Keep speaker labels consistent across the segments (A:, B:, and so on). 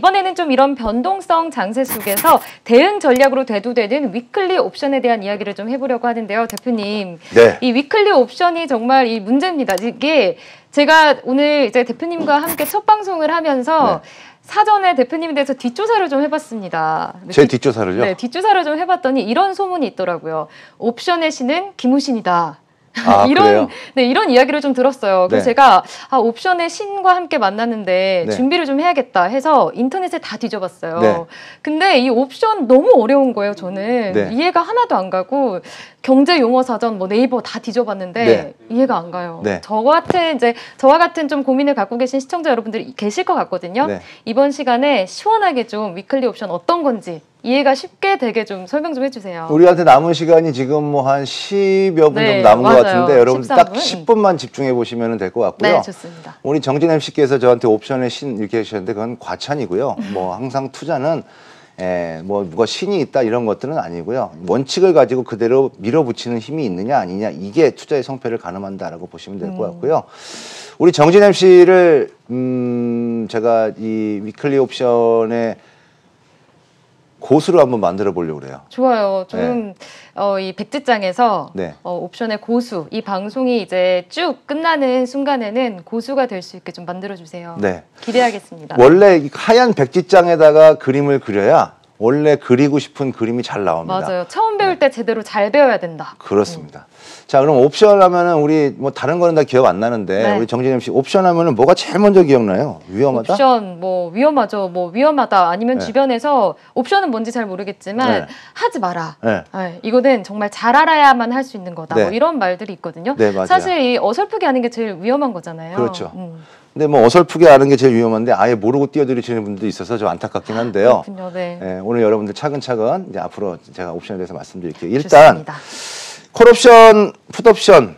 A: 이번에는 좀 이런 변동성 장세 속에서 대응 전략으로 대두되는 위클리 옵션에 대한 이야기를 좀 해보려고 하는데요. 대표님,
B: 네.
A: 이 위클리 옵션이 정말 이 문제입니다. 이게 제가 오늘 이제 대표님과 함께 첫 방송을 하면서 사전에 대표님에 대해서 뒷조사를 좀 해봤습니다.
B: 제 뒷조사를요?
A: 네, 뒷조사를 좀 해봤더니 이런 소문이 있더라고요. 옵션의 신은 김우신이다.
B: 아,
A: 이런 이야기를 좀 들었어요. 그래서 제가 옵션의 신과 함께 만났는데 준비를 좀 해야겠다 해서 인터넷에 다 뒤져봤어요. 근데 이 옵션 너무 어려운 거예요. 저는 이해가 하나도 안 가고 경제 용어 사전, 뭐 네이버 다 뒤져봤는데 이해가 안 가요. 저와 같은 좀 고민을 갖고 계신 시청자 여러분들이 계실 것 같거든요. 이번 시간에 시원하게 좀 위클리 옵션 어떤 건지 이해가 쉽게 되게 좀 설명 좀 해주세요.
B: 우리한테 남은 시간이 지금 뭐 한 10여 분 정도 남은 것 같은데 여러분 딱 10분만 집중해 보시면 될 것 같고요.
A: 네, 좋습니다.
B: 우리 정진 MC께서 저한테 옵션의 신 이렇게 하셨는데 그건 과찬이고요. 뭐 항상 투자는 뭐 누가 신이 있다 이런 것들은 아니고요. 원칙을 가지고 그대로 밀어붙이는 힘이 있느냐 아니냐 이게 투자의 성패를 가늠한다라고 보시면 될 것 같고요. 우리 정진 MC를 제가 이 위클리 옵션의 고수로 한번 만들어 보려고 그래요.
A: 좋아요. 좀 이 백지장에서 옵션의 고수, 이 방송이 이제 쭉 끝나는 순간에는 고수가 될 수 있게 좀 만들어 주세요. 기대하겠습니다.
B: 원래 이 하얀 백지장에다가 그림을 그려야 원래 그리고 싶은 그림이 잘 나옵니다.
A: 맞아요. 처음 배울 때 제대로 잘 배워야 된다.
B: 그렇습니다. 자, 그럼 옵션 하면은 우리 뭐 다른 거는 다 기억 안 나는데 우리 정진 MC 옵션 하면은 뭐가 제일 먼저 기억나요? 위험하다?
A: 옵션 뭐 위험하죠. 뭐 위험하다 아니면 주변에서 옵션은 뭔지 잘 모르겠지만 하지 마라. 이거는 정말 잘 알아야만 할 수 있는 거다. 뭐 이런 말들이 있거든요. 사실 이 어설프게 하는 게 제일 위험한 거잖아요.
B: 그렇죠. 근데 뭐 어설프게 아는 게 제일 위험한데 아예 모르고 뛰어들이시는 분들도 있어서 좀 안타깝긴 한데요. 오늘 여러분들 차근차근 이제 앞으로 제가 옵션에 대해서 말씀드릴게요. 일단 좋습니다. 콜옵션, 풋옵션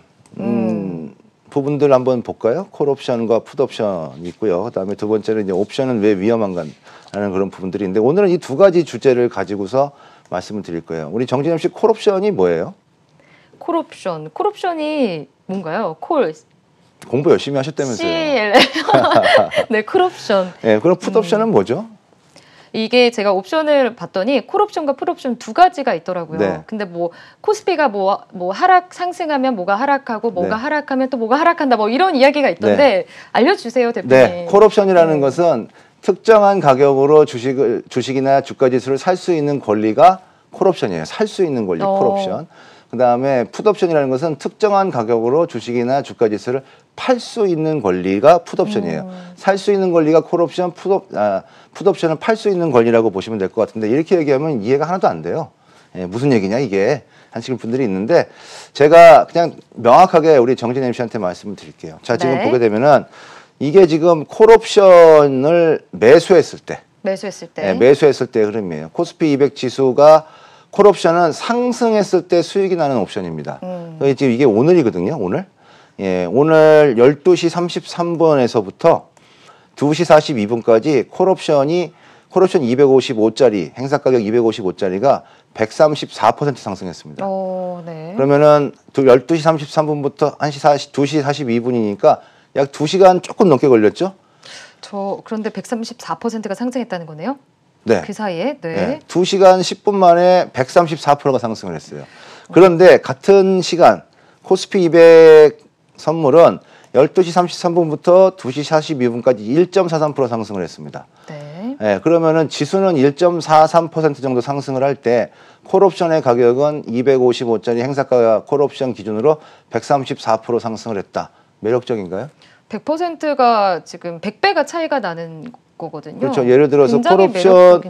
B: 부분들 한번 볼까요? 콜옵션과 풋옵션 있고요. 그다음에 두 번째는 이제 옵션은 왜 위험한가라는 그런 부분들이 있는데 오늘은 이 두 가지 주제를 가지고서 말씀을 드릴 거예요. 우리 정진영 씨 콜옵션이 뭐예요?
A: 콜옵션이 뭔가요?
B: 공부 열심히 하셨다면서요.
A: 네, 콜옵션.
B: 네, 그럼 풋옵션은 뭐죠?
A: 이게 제가 옵션을 봤더니 콜옵션과 풋옵션 두 가지가 있더라고요. 근데 뭐 코스피가 뭐 하락 상승하면 뭐가 하락하고 뭐가 하락하면 또 뭐가 하락한다 뭐 이런 이야기가 있던데 알려주세요, 대표님.
B: 콜옵션이라는 것은 특정한 가격으로 주식이나 주가지수를 살 수 있는 권리가 콜옵션이에요. 살 수 있는 권리, 콜옵션. 그 다음에 풋옵션이라는 것은 특정한 가격으로 주식이나 주가지수를 팔 수 있는 권리가 풋옵션이에요. 살 수 있는 권리가 콜옵션, 풋옵션은 팔 수 있는 권리라고 보시면 될 것 같은데 이렇게 얘기하면 이해가 하나도 안 돼요. 무슨 얘기냐 이게 하시는 분들이 있는데 제가 그냥 명확하게 우리 정진 MC한테 말씀을 드릴게요. 자, 지금 보게 되면은 이게 지금 콜옵션을 매수했을 때 흐름이에요. 코스피 200 지수가 콜옵션은 상승했을 때 수익이 나는 옵션입니다. 지금 이게 오늘이거든요. 오늘. 오늘 12시 33분에서부터 2시 42분까지 콜옵션 255짜리, 행사가격 255짜리가 134% 상승했습니다. 그러면은 12시 33분부터 2시 42분이니까 약 2시간 조금 넘게 걸렸죠?
A: 그런데 134%가 상승했다는 거네요? 그 사이에?
B: 2시간 10분 만에 134%가 상승을 했어요. 그런데 같은 시간 코스피 200 선물은 12시 33분부터 2시 42분까지 1.43% 상승을 했습니다. 그러면은 지수는 1.43% 정도 상승을 할 때 콜옵션의 가격은 255짜리 행사가 콜옵션 기준으로 134% 상승을 했다. 매력적인가요?
A: 100%가 지금 100배가 차이가 나는 거거든요.
B: 그렇죠. 예를 들어서 콜옵션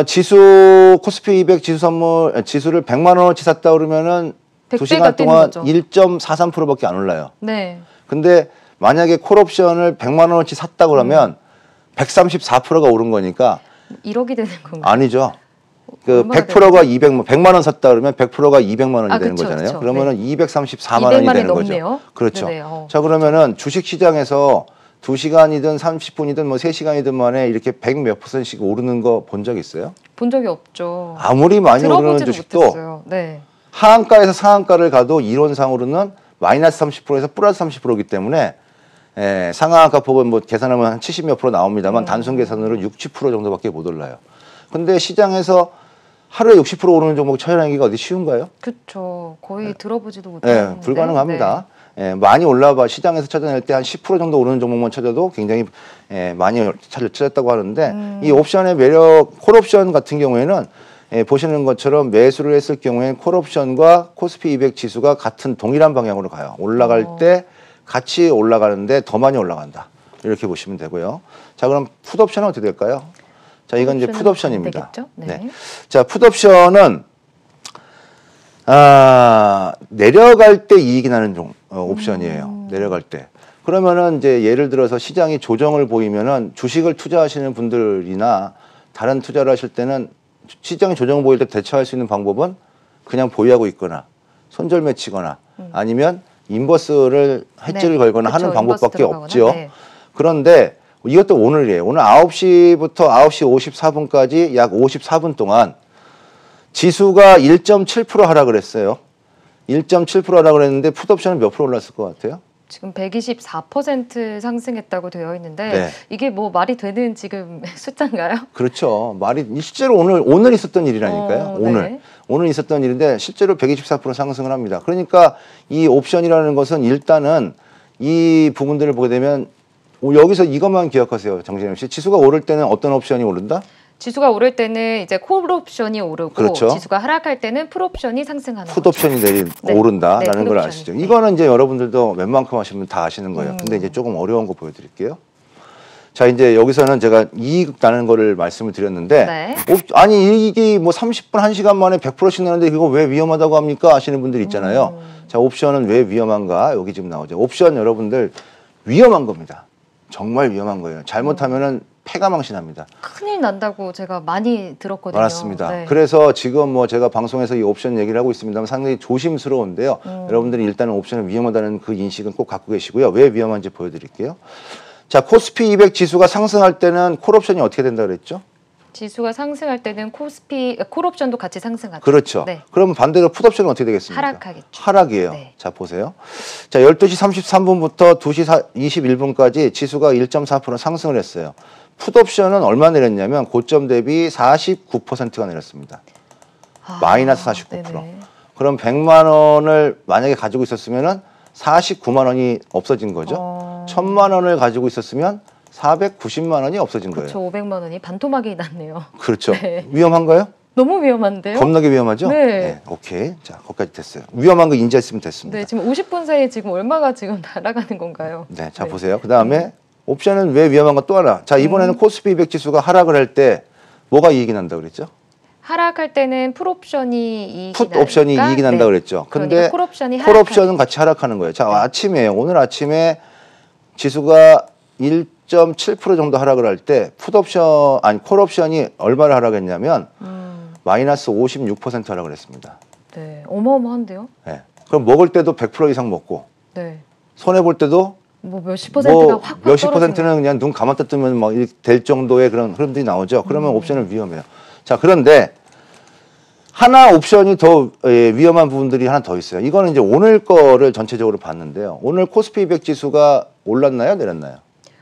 B: 지수 코스피 200 지수 선물 지수를 100만 원어치 샀다 그러면은 2시간 동안 1.43%밖에 안 올라요. 근데 만약에 콜옵션을 100만 원어치 샀다 그러면 134%가 오른 거니까
A: 1억이 되는 건가요?
B: 아니죠. 그 100%가 100만 원 샀다 그러면 100%가 200만 원이 되는 거잖아요. 그러면은 234만 원이 되는 거죠. 그렇죠. 자, 그러면은 주식 시장에서 2시간이든 30분이든 뭐 3시간이든 만에 이렇게 100 몇 %씩 오르는 거 본 적 있어요?
A: 본 적이 없죠.
B: 아무리 많이 오르는 주식도 하한가에서 상한가를 가도 이론상으로는 마이너스 30%에서 플러스 30%이기 때문에 상한가폭은 뭐 계산하면 한 70몇 % 나옵니다만 단순 계산으로 60% 정도밖에 못 올라요. 근데 시장에서 하루에 60% 오르는 종목 찾아내기가 어디 쉬운가요?
A: 그렇죠. 거의 들어보지도 못하는데.
B: 불가능합니다. 많이 올라봐 시장에서 찾아낼 때 한 10% 정도 오르는 종목만 찾아도 굉장히 많이 찾았다고 하는데 이 옵션의 매력, 콜옵션 같은 경우에는 보시는 것처럼 매수를 했을 경우에는 콜옵션과 코스피 200 지수가 같은 동일한 방향으로 가요. 올라갈 때 같이 올라가는데 더 많이 올라간다. 이렇게 보시면 되고요. 자, 그럼 풋옵션은 어떻게 될까요? 자, 이건 이제 풋옵션입니다.
A: 네.
B: 자, 풋옵션은 내려갈 때 이익이 나는 옵션이에요. 내려갈 때. 그러면은 이제 예를 들어서 시장이 조정을 보이면은 주식을 투자하시는 분들이나 다른 투자를 하실 때는 시장이 조정 보일 때 대처할 수 있는 방법은 그냥 보유하고 있거나 손절매 치거나 아니면 인버스를 해지를 걸거나 하는 방법밖에 없죠. 그런데 이것도 오늘이에요. 오늘 9시부터 9시 54분까지 약 54분 동안 지수가 1.7% 하락을 했어요. 1.7% 하락을 했는데 풋옵션은 몇 프로 올랐을 것 같아요?
A: 지금 124% 상승했다고 되어 있는데 이게 뭐 말이 되는 지금 숫자인가요?
B: 그렇죠. 실제로 오늘 있었던 일이라니까요. 오늘 있었던 일인데 실제로 124% 상승을 합니다. 그러니까 이 옵션이라는 것은 일단은 이 부분들을 보게 되면 여기서 이것만 기억하세요. 정진영 씨. 지수가 오를 때는 어떤 옵션이 오른다?
A: 지수가 오를 때는 이제 콜옵션이 오르고
B: 그렇죠.
A: 지수가 하락할 때는 풋옵션이 상승하는
B: 풋옵션이 오른다라는 걸 아시죠. 이거는 이제 여러분들도 웬만큼 하시면 다 아시는 거예요. 근데 이제 조금 어려운 거 보여드릴게요. 자, 이제 여기서는 제가 이익 나는 거를 말씀을 드렸는데 아니 이익이 뭐 30분 1시간 만에 100%씩 나는데 그거 왜 위험하다고 합니까? 하시는 분들 있잖아요. 자, 옵션은 왜 위험한가? 여기 지금 나오죠. 옵션 여러분들 위험한 겁니다. 정말 위험한 거예요. 잘못하면은 패가 망신합니다.
A: 큰일 난다고 제가 많이 들었거든요.
B: 맞습니다. 그래서 지금 뭐 제가 방송에서 이 옵션 얘기를 하고 있습니다만 상당히 조심스러운데요. 여러분들이 일단은 옵션은 위험하다는 그 인식은 꼭 갖고 계시고요. 왜 위험한지 보여드릴게요. 자, 코스피 200 지수가 상승할 때는 콜옵션이 어떻게 된다 그랬죠?
A: 지수가 상승할 때는 콜옵션도 같이 상승하죠.
B: 그렇죠. 그러면 반대로 풋옵션은 어떻게 되겠습니까?
A: 하락하겠죠.
B: 하락이에요. 자, 보세요. 자, 12시 33분부터 2시 21분까지 지수가 1.4% 상승을 했어요. 풋옵션은 얼마 내렸냐면 고점 대비 49%가 내렸습니다. 마이너스 49%. 그럼 100만 원을 만약에 가지고 있었으면은 49만 원이 없어진 거죠. 1000만 원을 가지고 있었으면 490만 원이 없어진 거예요.
A: 그렇죠. 500만 원이 반토막이 났네요.
B: 그렇죠. 위험한가요?
A: 너무 위험한데요?
B: 겁나게 위험하죠?
A: 네.
B: 오케이. 자, 거기까지 됐어요. 위험한 거 인지했으면 됐습니다.
A: 네, 지금 50분 사이에 지금 얼마가 지금 날아가는 건가요?
B: 네, 자, 보세요. 그 다음에 옵션은 왜 위험한가 또 하나. 자, 이번에는 코스피 200 지수가 하락을 할 때 뭐가 이익이 난다 그랬죠?
A: 하락할 때는 풋옵션이
B: 이익이 난다 그랬죠. 근데 콜옵션은 같이 하락하는 거예요. 자, 아침에 오늘 아침에 지수가 1.7% 정도 하락을 할 때 콜옵션이 얼마를 하락했냐면 마이너스 56% 하락을 했습니다.
A: 네, 어마어마한데요?
B: 네. 그럼 먹을 때도 100% 이상 먹고 손해 볼 때도
A: 뭐 몇십 퍼센트가 확
B: 몇십 퍼센트는 그냥 눈 감았다 뜨면 막 될 정도의 그런 흐름들이 나오죠. 그러면 옵션은 위험해요. 자, 그런데 하나 옵션이 더 위험한 부분들이 하나 더 있어요. 이거는 이제 오늘 거를 전체적으로 봤는데요. 오늘 코스피 200 지수가 올랐나요? 내렸나요?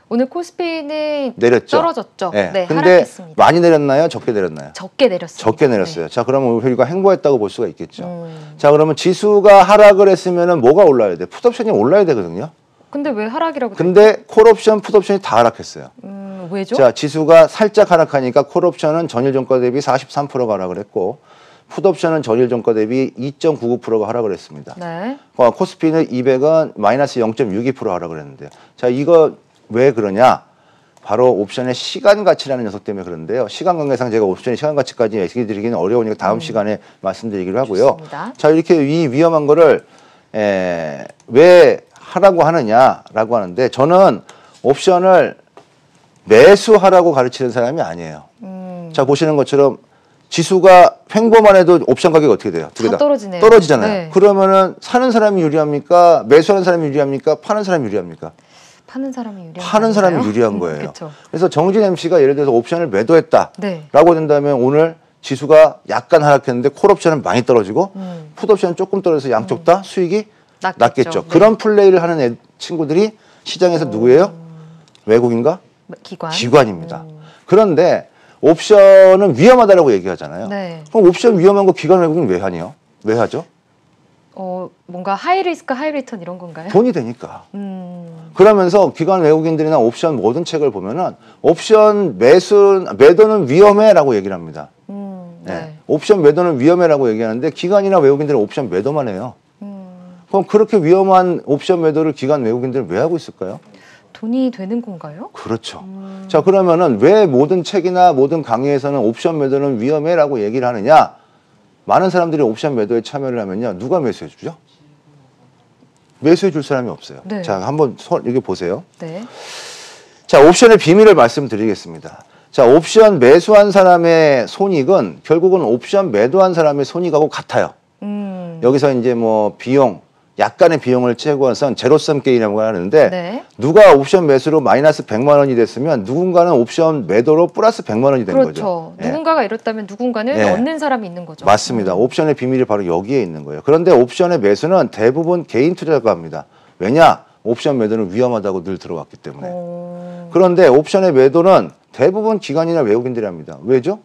A: 오늘 코스피는
B: 내렸죠.
A: 떨어졌죠.
B: 네. 근데
A: 하락했습니다.
B: 많이 내렸나요? 적게 내렸나요?
A: 적게 내렸습니다.
B: 적게 내렸어요. 자, 그러면 우리가 행보했다고 볼 수가 있겠죠. 자, 그러면 지수가 하락을 했으면은 뭐가 올라야 돼? 풋옵션이 올라야 되거든요.
A: 근데 왜 하락이라고?
B: 근데 콜옵션, 풋옵션이 다 하락했어요.
A: 왜죠?
B: 자, 지수가 살짝 하락하니까 콜옵션은 전일 종가 대비 43%가 하락을 했고 풋옵션은 전일 종가 대비 2.99%가 하락을 했습니다. 코스피는 200은 마이너스 0.62% 하락을 했는데요. 자, 이거 왜 그러냐? 바로 옵션의 시간 가치라는 녀석 때문에 그런데요. 시간 관계상 제가 옵션의 시간 가치까지 얘기 드리기는 어려우니까 다음 시간에 말씀드리기로 하고요.
A: 좋습니다.
B: 자, 이렇게 이 위험한 거를 왜 하라고 하느냐라고 하는데 저는 옵션을 매수하라고 가르치는 사람이 아니에요. 자, 보시는 것처럼 지수가 횡보만 해도 옵션 가격이 어떻게 돼요? 두 개 다
A: 떨어지네요.
B: 떨어지잖아요. 그러면은 사는 사람이 유리합니까? 매수하는 사람이 유리합니까? 파는 사람이 유리합니까?
A: 파는 사람이 유리한
B: 파는 사람이 유리한 거예요. 그래서 정진 MC가 예를 들어서 옵션을 매도했다라고 된다면 오늘 지수가 약간 하락했는데 콜옵션은 많이 떨어지고 풋옵션은 조금 떨어져서 양쪽 다 수익이 낮겠죠. 그런 플레이를 하는 친구들이 시장에서 누구예요? 외국인가?
A: 기관.
B: 기관입니다. 그런데 옵션은 위험하다라고 얘기하잖아요.
A: 네.
B: 그럼 옵션 위험한 거 기관 외국인 왜 하니요? 왜 하죠?
A: 뭔가 하이 리스크 하이 리턴 이런 건가요?
B: 돈이 되니까. 그러면서 기관 외국인들이나 옵션 모든 책을 보면은 옵션 매도는 위험해라고 얘기를 합니다. 네. 옵션 매도는 위험해라고 얘기하는데 기관이나 외국인들은 옵션 매도만 해요. 그럼 그렇게 위험한 옵션 매도를 기관 외국인들은 왜 하고 있을까요?
A: 돈이 되는 건가요?
B: 그렇죠. 자, 그러면은 왜 모든 책이나 모든 강의에서는 옵션 매도는 위험해라고 얘기를 하느냐? 많은 사람들이 옵션 매도에 참여를 하면요. 누가 매수해 주죠? 매수해 줄 사람이 없어요.
A: 네.
B: 자, 한번 여기 보세요.
A: 네.
B: 자, 옵션의 비밀을 말씀드리겠습니다. 자, 옵션 매수한 사람의 손익은 결국은 옵션 매도한 사람의 손익하고 같아요. 여기서 이제 뭐 비용, 약간의 비용을 채고선 제로섬 게임이라고 하는데
A: 네.
B: 누가 옵션 매수로 마이너스 100만 원이 됐으면 누군가는 옵션 매도로 플러스 100만 원이 된 거죠.
A: 그렇죠. 누군가가 이렇다면 누군가는 얻는 사람이 있는 거죠.
B: 맞습니다. 옵션의 비밀이 바로 여기에 있는 거예요. 그런데 옵션의 매수는 대부분 개인 투자자가 합니다. 왜냐? 옵션 매도는 위험하다고 늘 들어왔기 때문에. 그런데 옵션의 매도는 대부분 기관이나 외국인들이 합니다. 왜죠?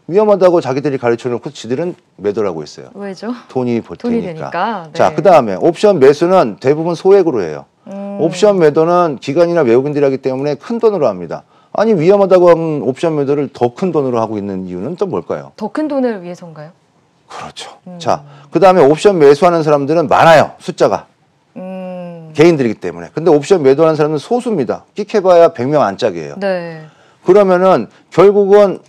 B: 위험하다고 자기들이 가르쳐놓고 지들은 매도라고 했어요.
A: 왜죠?
B: 돈이
A: 돈이 되니까. 네.
B: 자, 그 다음에 옵션 매수는 대부분 소액으로 해요. 옵션 매도는 기관이나 외국인들이 하기 때문에 큰 돈으로 합니다. 아니, 위험하다고 하는 옵션 매도를 더 큰 돈으로 하고 있는 이유는 또 뭘까요?
A: 더 큰 돈을 위해서인가요?
B: 그렇죠. 자, 그 다음에 옵션 매수하는 사람들은 많아요. 숫자가. 개인들이기 때문에. 근데 옵션 매도하는 사람은 소수입니다. 끽해봐야 100명 안짝이에요.
A: 네.
B: 그러면은 결국은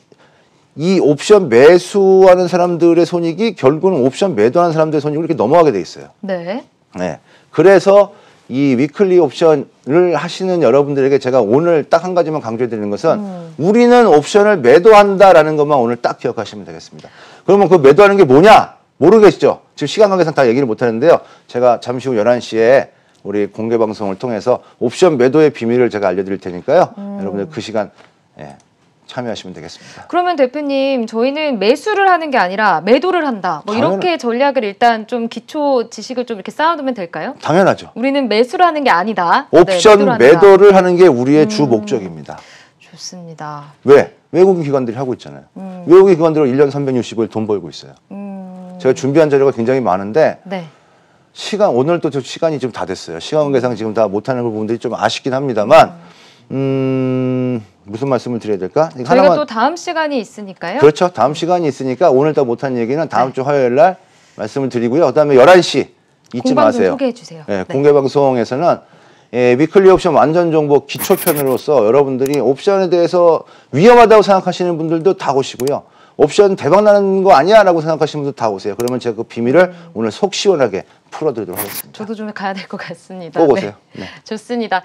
B: 이 옵션 매수하는 사람들의 손익이 결국은 옵션 매도하는 사람들의 손익으로 이렇게 넘어가게 돼 있어요.
A: 네.
B: 네. 그래서 이 위클리 옵션을 하시는 여러분들에게 제가 오늘 딱 한 가지만 강조해 드리는 것은 우리는 옵션을 매도한다라는 것만 오늘 딱 기억하시면 되겠습니다. 그러면 그 매도하는 게 뭐냐? 모르겠죠? 지금 시간 관계상 다 얘기를 못 하는데요. 제가 잠시 후 11시에 우리 공개 방송을 통해서 옵션 매도의 비밀을 제가 알려드릴 테니까요. 여러분들 그 시간 참여하시면 되겠습니다.
A: 그러면 대표님, 저희는 매수를 하는 게 아니라 매도를 한다. 뭐 이렇게 전략을 일단 좀 기초 지식을 좀 이렇게 쌓아두면 될까요?
B: 당연하죠.
A: 우리는 매수를 하는 게 아니다.
B: 옵션 매도를 하는 게 우리의 주 목적입니다.
A: 좋습니다.
B: 왜? 외국인 기관들이 하고 있잖아요. 외국인 기관들은 1년 360일 돈 벌고 있어요. 제가 준비한 자료가 굉장히 많은데
A: 네.
B: 오늘 또 시간이 좀 다 됐어요. 시간 관계상 지금 다 못하는 부분들이 좀 아쉽긴 합니다만 무슨 말씀을 드려야 될까?
A: 저희가
B: 하나만,
A: 또 다음 시간이 있으니까요.
B: 그렇죠. 다음 시간이 있으니까 오늘 다 못한 얘기는 다음 주 화요일 날 말씀을 드리고요. 그다음에 11시 잊지 마세요.
A: 소개해 주세요.
B: 네, 공개 방송에서는 위클리 옵션 완전 정보 기초편으로서 여러분들이 옵션에 대해서 위험하다고 생각하시는 분들도 다 오시고요. 옵션 대박 나는 거 아니야 라고 생각하시는 분들 다 오세요. 그러면 제가 그 비밀을 오늘 속 시원하게 풀어드리도록 하겠습니다.
A: 저도 좀 가야 될 것 같습니다.
B: 꼭 오세요.
A: 네. 좋습니다.